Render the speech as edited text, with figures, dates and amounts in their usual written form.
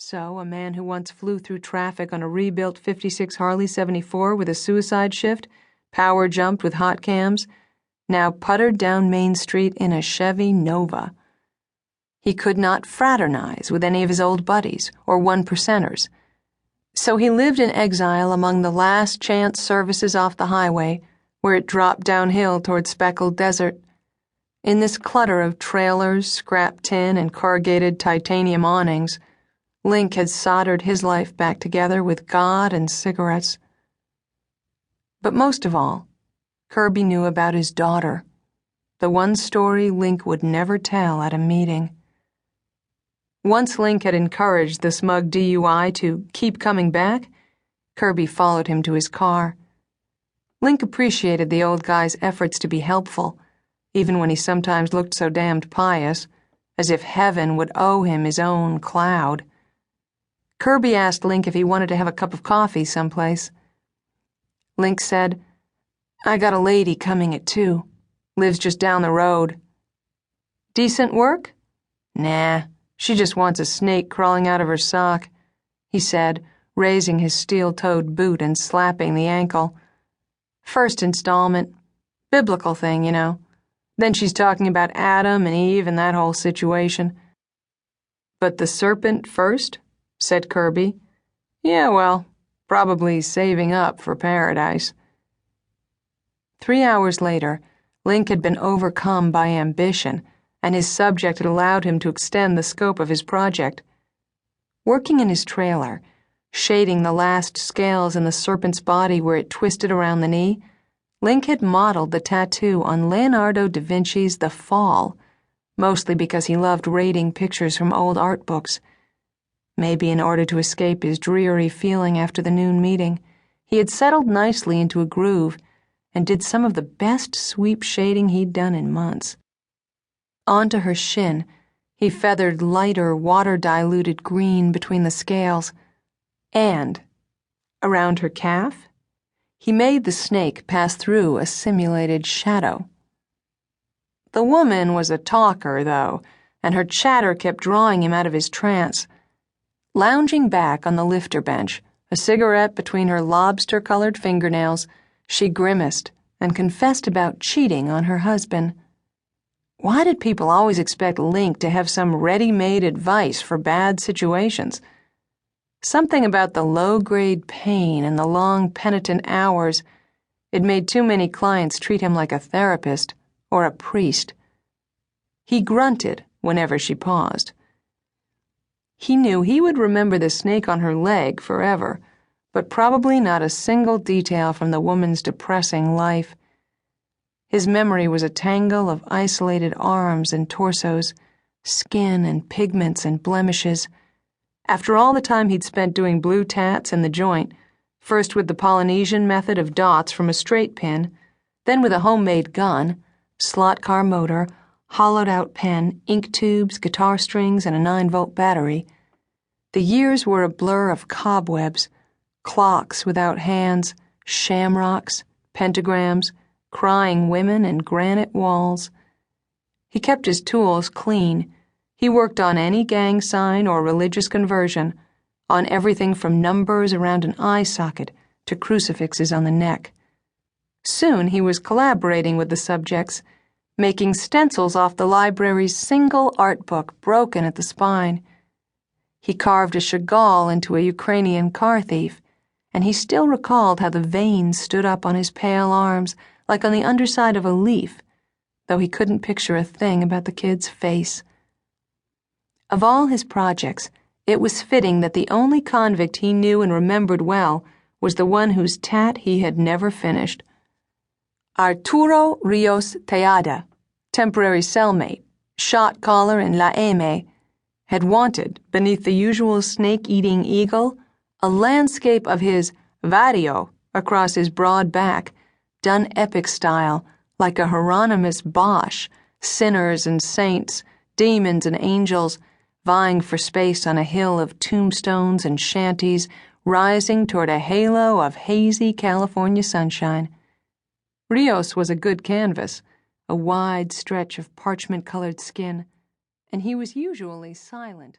So, a man who once flew through traffic on a rebuilt 56 Harley 74 with a suicide shift, power jumped with hot cams, now puttered down Main Street in a Chevy Nova. He could not fraternize with any of his old buddies or one-percenters. So he lived in exile among the last chance services off the highway, where it dropped downhill toward speckled desert. In this clutter of trailers, scrap tin, and corrugated titanium awnings, Link had soldered his life back together with God and cigarettes. But most of all, Kirby knew about his daughter, the one story Link would never tell at a meeting. Once Link had encouraged the smug DUI to keep coming back, Kirby followed him to his car. Link appreciated the old guy's efforts to be helpful, even when he sometimes looked so damned pious, as if heaven would owe him his own cloud. Kirby asked Link if he wanted to have a cup of coffee someplace. Link said, "I got a lady coming at 2. Lives just down the road." "Decent work?" "Nah, she just wants a snake crawling out of her sock," he said, raising his steel-toed boot and slapping the ankle. "First installment. Biblical thing, you know. Then she's talking about Adam and Eve and that whole situation." "But the serpent first?" said Kirby. "Yeah, well, probably saving up for paradise." 3 hours later, Link had been overcome by ambition, and his subject had allowed him to extend the scope of his project. Working in his trailer, shading the last scales in the serpent's body where it twisted around the knee, Link had modeled the tattoo on Leonardo da Vinci's The Fall, mostly because he loved raiding pictures from old art books. Maybe in order to escape his dreary feeling after the noon meeting, he had settled nicely into a groove and did some of the best sweep shading he'd done in months. Onto her shin, he feathered lighter, water-diluted green between the scales, and, around her calf, he made the snake pass through a simulated shadow. The woman was a talker, though, and her chatter kept drawing him out of his trance. Lounging back on the lifter bench, a cigarette between her lobster-colored fingernails, she grimaced and confessed about cheating on her husband. Why did people always expect Link to have some ready-made advice for bad situations? Something about the low-grade pain and the long penitent hours. It made too many clients treat him like a therapist or a priest. He grunted whenever she paused. He knew he would remember the snake on her leg forever, but probably not a single detail from the woman's depressing life. His memory was a tangle of isolated arms and torsos, skin and pigments and blemishes. After all the time he'd spent doing blue tats in the joint, first with the Polynesian method of dots from a straight pin, then with a homemade gun, slot car motor, hollowed-out pen, ink tubes, guitar strings, and a 9-volt battery, the years were a blur of cobwebs, clocks without hands, shamrocks, pentagrams, crying women, and granite walls. He kept his tools clean. He worked on any gang sign or religious conversion, on everything from numbers around an eye socket to crucifixes on the neck. Soon he was collaborating with the subjects, making stencils off the library's single art book broken at the spine. He carved a Chagall into a Ukrainian car thief, and he still recalled how the veins stood up on his pale arms like on the underside of a leaf, though he couldn't picture a thing about the kid's face. Of all his projects, it was fitting that the only convict he knew and remembered well was the one whose tat he had never finished. Arturo Rios Tejada, temporary cellmate, shot caller in La M, had wanted, beneath the usual snake-eating eagle, a landscape of his vario across his broad back, done epic style, like a Hieronymus Bosch, sinners and saints, demons and angels, vying for space on a hill of tombstones and shanties, rising toward a halo of hazy California sunshine. Rios was a good canvas, a wide stretch of parchment-colored skin, and he was usually silent.